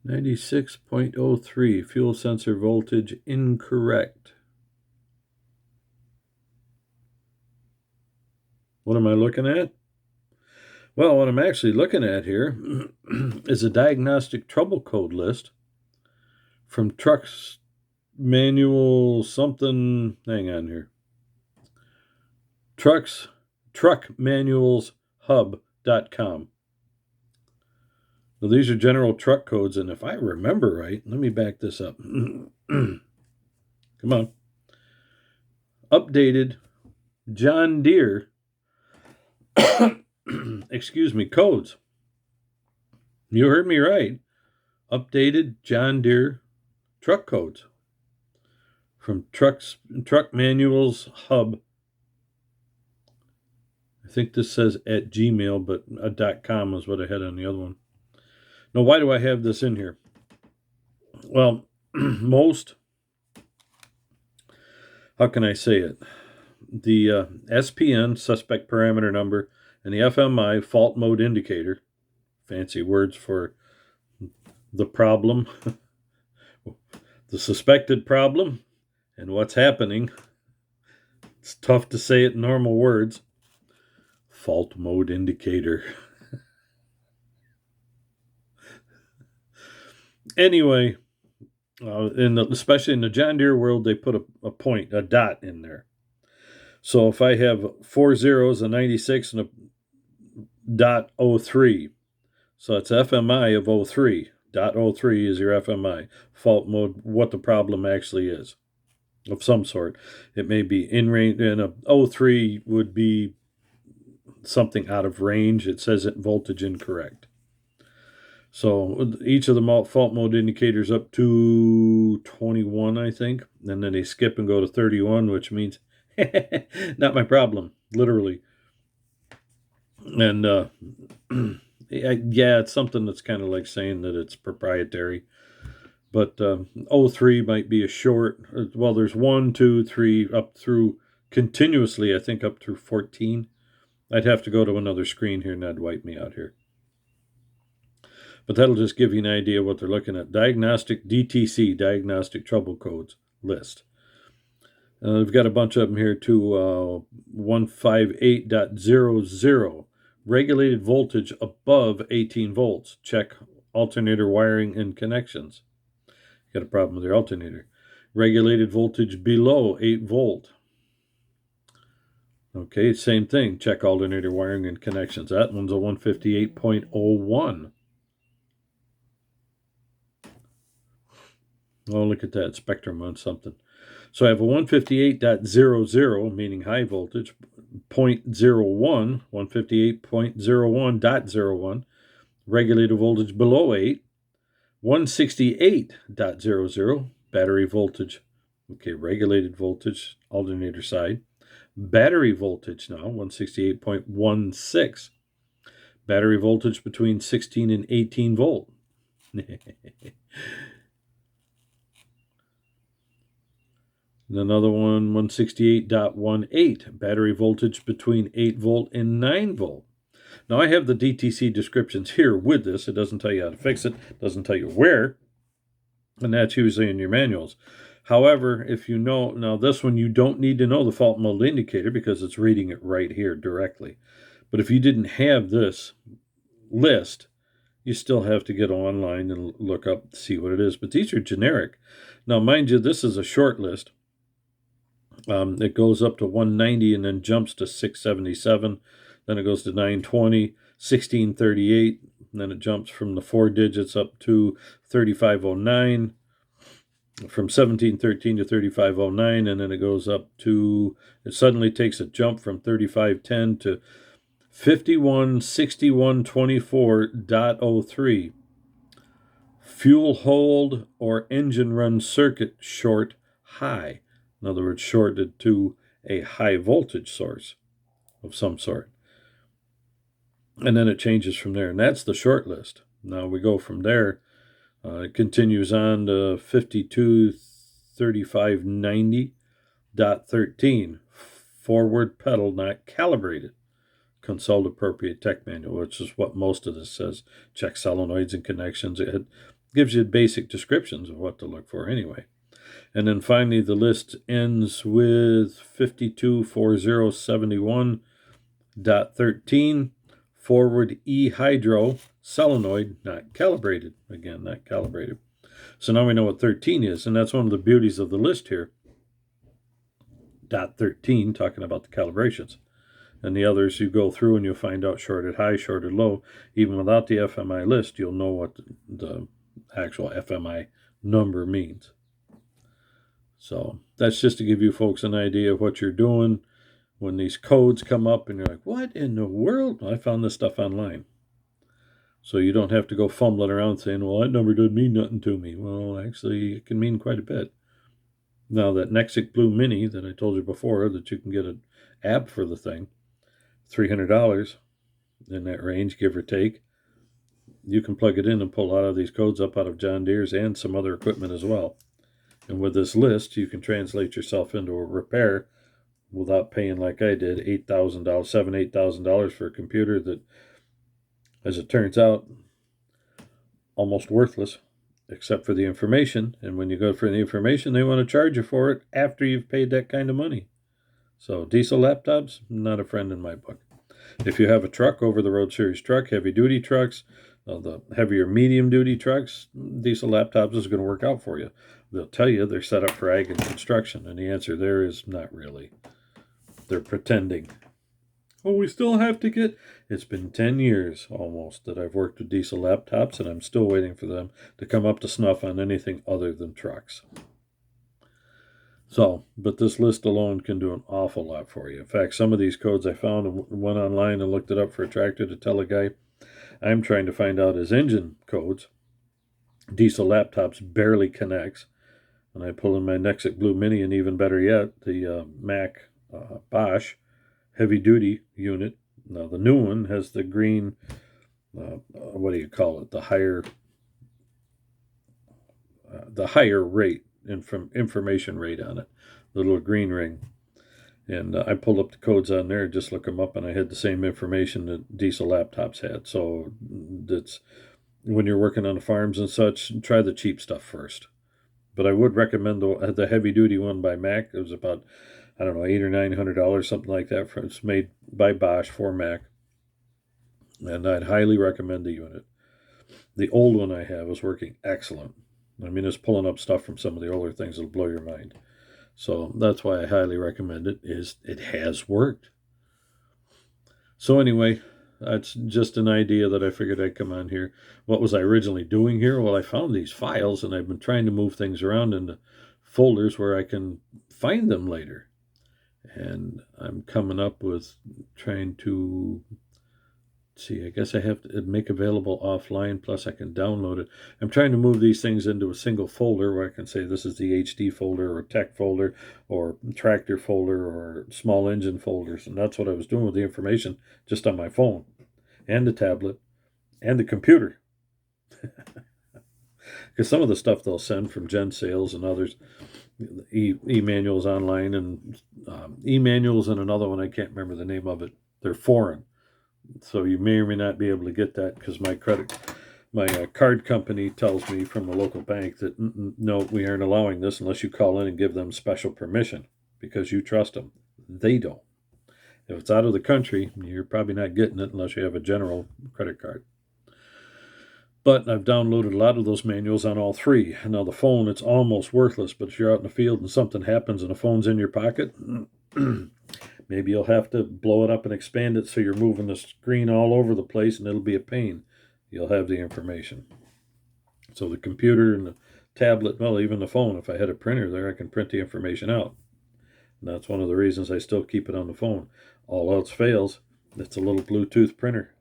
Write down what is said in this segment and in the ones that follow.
96.03, fuel sensor voltage incorrect. What am I looking at? Well, what I'm actually looking at here is a diagnostic trouble code list from Trucks Manual something. Hang on here. Truckmanualshub.com. Well, these are general truck codes, and if I remember right, let me back this up. Come on. Updated John Deere, excuse me, codes. You heard me right. Updated John Deere truck codes from Truck Manuals Hub. I think this says at Gmail, but .com is what I had on the other one. Now, why do I have this in here? Well, most, how can I say it? The SPN, suspect parameter number, and the FMi, fault mode indicator, fancy words for the problem, the suspected problem, and what's happening. It's tough to say it in normal words. Fault mode indicator. Anyway, especially in the John Deere world, they put a point, a dot in there. So if I have 4 zeros, a 96, and a .03, so it's FMI of 03. .03 is your FMI, fault mode, what the problem actually is, of some sort. It may be in range, and a 03 would be something out of range. It says it voltage incorrect. So each of the fault mode indicators up to 21, I think, and then they skip and go to 31, which means not my problem, literally. And yeah, it's something that's kind of like saying that it's proprietary. But 03 might be a short. Well, there's 1, 2, 3, up through continuously, I think up through 14. I'd have to go to another screen here, and that'd wipe me out here. But that'll just give you an idea what they're looking at. Diagnostic DTC, Diagnostic Trouble Codes list. We've got a bunch of them here too. 158.00, regulated voltage above 18 volts. Check alternator wiring and connections. Got a problem with your alternator. Regulated voltage below 8 volt. Okay, same thing. Check alternator wiring and connections. That one's a 158.01. Oh, look at that spectrum on something. So I have a 158.00, meaning high voltage, 0.01, 158.01.01, regulated voltage below 8, 168.00, battery voltage, okay, regulated voltage, alternator side, battery voltage now, 168.16, battery voltage between 16 and 18 volt. And another one, 168.18, battery voltage between 8 volt and 9 volt. Now, I have the DTC descriptions here with this. It doesn't tell you how to fix it. It doesn't tell you where. And that's usually in your manuals. However, if you know, now this one, you don't need to know the fault mode indicator because it's reading it right here directly. But if you didn't have this list, you still have to get online and look up to see what it is. But these are generic. Now, mind you, this is a short list. It goes up to 190 and then jumps to 677. Then it goes to 920, 1638. And then it jumps from the 4 digits up to 3509. From 1713 to 3509. And then it goes up to, it suddenly takes a jump from 3510 to 516124.03. Fuel hold or engine run circuit short high. In other words, shorted to a high voltage source of some sort. And then it changes from there. And that's the short list. Now we go from there. It continues on to 523590.13. Forward pedal not calibrated. Consult appropriate tech manual, which is what most of this says. Check solenoids and connections. Gives you basic descriptions of what to look for anyway. And then finally, the list ends with 524071.13, forward E hydro solenoid not calibrated. Again, not calibrated. So now we know what 13 is, and that's one of the beauties of the list here. Dot 13, talking about the calibrations. And the others you go through and you'll find out shorted high, shorted low. Even without the FMi list, you'll know what the actual FMi number means. So that's just to give you folks an idea of what you're doing when these codes come up and you're like, what in the world? I found this stuff online. So you don't have to go fumbling around saying, well, that number doesn't mean nothing to me. Well, actually, it can mean quite a bit. Now, that Nexic Blue Mini that I told you before, that you can get an app for the thing, $300 in that range, give or take. You can plug it in and pull a lot of these codes up out of John Deere's and some other equipment as well. And with this list, you can translate yourself into a repair without paying, like I did, $8,000 for a computer that, as it turns out, almost worthless, except for the information. And when you go for the information, they want to charge you for it after you've paid that kind of money. So diesel laptops, not a friend in my book. If you have a truck, over-the-road series truck, heavy-duty trucks, the heavier medium-duty trucks, diesel laptops is going to work out for you. They'll tell you they're set up for ag and construction, and the answer there is not really. They're pretending. Oh, we still have to get... It's been 10 years almost that I've worked with diesel laptops, and I'm still waiting for them to come up to snuff on anything other than trucks. So, but this list alone can do an awful lot for you. In fact, some of these codes I found and went online and looked it up for a tractor to tell a guy I'm trying to find out his engine codes. Diesel laptops barely connects. And I pull in my Nexic Blue Mini, and even better yet, the Mac Bosch heavy-duty unit. Now, the new one has the green, what do you call it, the higher rate, information rate on it, the little green ring. And I pulled up the codes on there, just look them up, and I had the same information that diesel laptops had. So that's when you're working on the farms and such, try the cheap stuff first. But I would recommend the heavy-duty one by Mac. It was about, I don't know, $800 or $900, something like that. It's made by Bosch for Mac. And I'd highly recommend the unit. The old one I have is working excellent. I mean, it's pulling up stuff from some of the older things that'll blow your mind. So that's why I highly recommend it, is it has worked. So anyway, that's just an idea that I figured I'd come on here. What was I originally doing here? Well, I found these files, and I've been trying to move things around into folders where I can find them later. And I'm coming up with trying to... See, I guess I have to make available offline, plus I can download it. I'm trying to move these things into a single folder where I can say this is the HD folder or tech folder or tractor folder or small engine folders. And that's what I was doing with the information just on my phone and the tablet and the computer. Because some of the stuff they'll send from Gen Sales and others, e-manuals online, and e-manuals and another one, I can't remember the name of it. They're foreign. So you may or may not be able to get that because my card company tells me from the local bank that no, we aren't allowing this unless you call in and give them special permission because you trust them. They don't. If it's out of the country, you're probably not getting it unless you have a general credit card. But I've downloaded a lot of those manuals on all three. Now the phone, it's almost worthless, but if you're out in the field and something happens and the phone's in your pocket, maybe you'll have to blow it up and expand it so you're moving the screen all over the place, and it'll be a pain. You'll have the information. So the computer and the tablet, well, even the phone, if I had a printer there, I can print the information out. And that's one of the reasons I still keep it on the phone. All else fails, it's a little Bluetooth printer.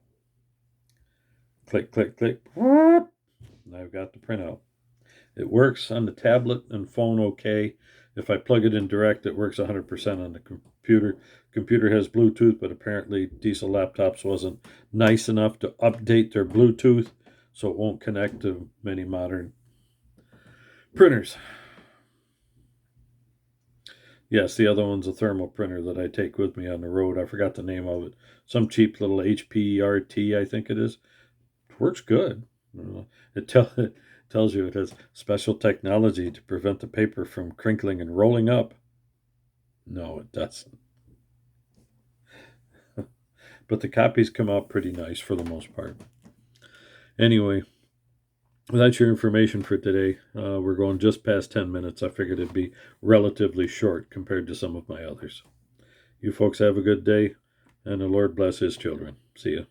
Click, click, click. And I've got the printout. It works on the tablet and phone okay. If I plug it in direct, it works 100% on the computer. Computer has Bluetooth, but apparently diesel laptops wasn't nice enough to update their Bluetooth, so it won't connect to many modern printers. Yes, the other one's a thermal printer that I take with me on the road. I forgot the name of it. Some cheap little HPRT, I think it is. It works good. Tells you it has special technology to prevent the paper from crinkling and rolling up. No, it doesn't. But the copies come out pretty nice for the most part. Anyway, that's your information for today. We're going just past 10 minutes. I figured it'd be relatively short compared to some of my others. You folks have a good day, and the Lord bless his children. See ya.